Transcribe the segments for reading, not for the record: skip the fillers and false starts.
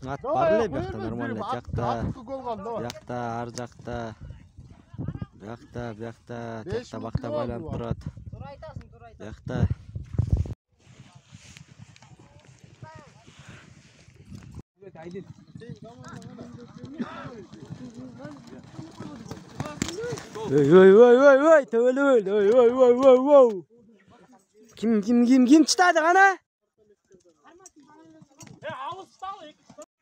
Ат бар эле бияқта нормально. Бияқта, ар жакта. Бияқта бакта байланып турат. Бияқта. Ой, töbelöl. Ой. Kim çıtadı gana?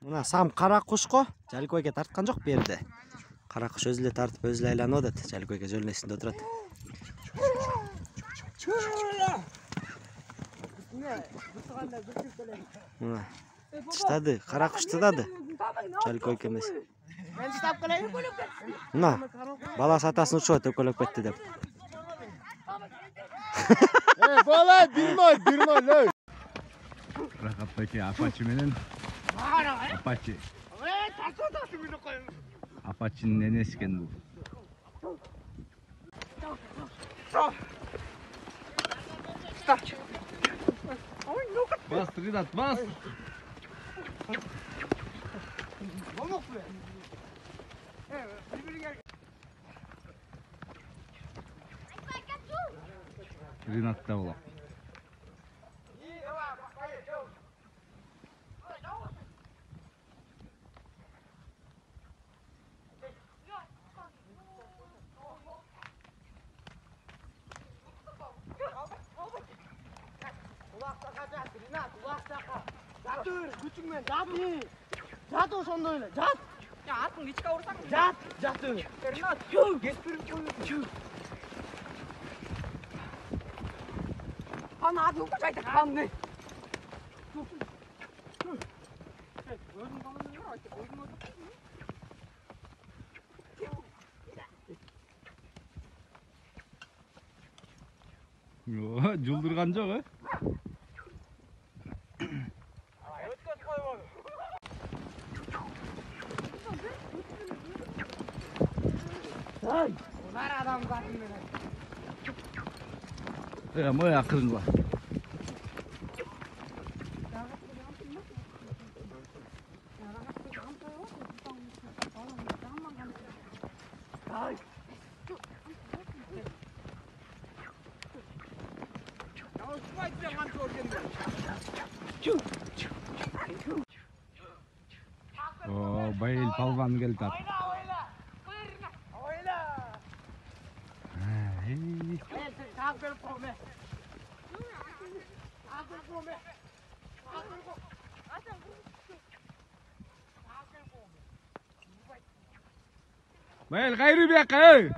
Мына сам кара кушко Жалкойге тарткан жок берди. Кара куш өзү эле тартып өзү эле айланып атат. Жалкойге жөлнөсүндө отурат. Мына чытады, кара куш чытады. Жалкойге эмес. Мен чытап келейин өкөлөп кетти. Мына баласы атасын учуп өкөлөп кетти деп. Бала, бирмай. Рахаттаки апачи менен Апачи. Апачинин энеси экен бул. Бас, Ринат, бас. Ринат да болот. Жат ошондой эле, жат. Атын кичке урсаң. Жат. Ринат, кеспирип коюп. Аны аты укачайт, канды. Жулдурган жок, э? Бар адам затын менен. Мой акырын бар. Байыл палван келди ат. Байыл кайры бияка.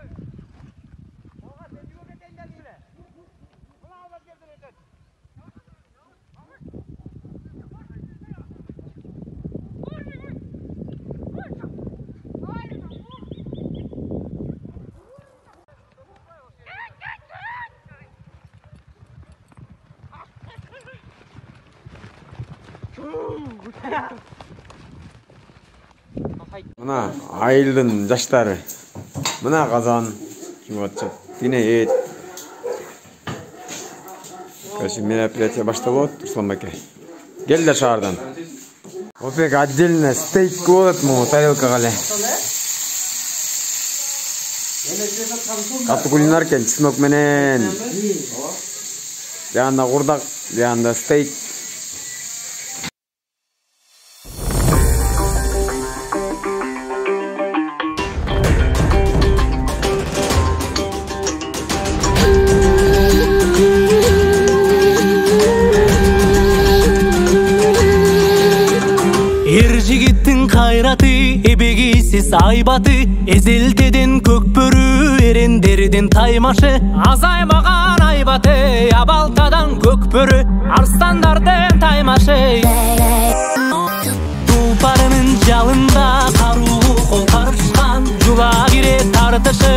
Мына айылдын жаштары. Мына казан жумат. Дине эт. Короче, мероприятие башталат, Руслан баке. Келди шаардан. Опек отдельно стейк болот му тарелкага эле. Катты кулинар экен, чеснок менен. Жанында курдак, жанында стейк. Ebegisiz aybаты, ezelteden kökbörü, erendерден таймашы, азаймаган айбаты, абалтадан көкбөрү, арстандардын таймашы. Тулпарынын жалында каруу кол карышкан, жула кире тартышы,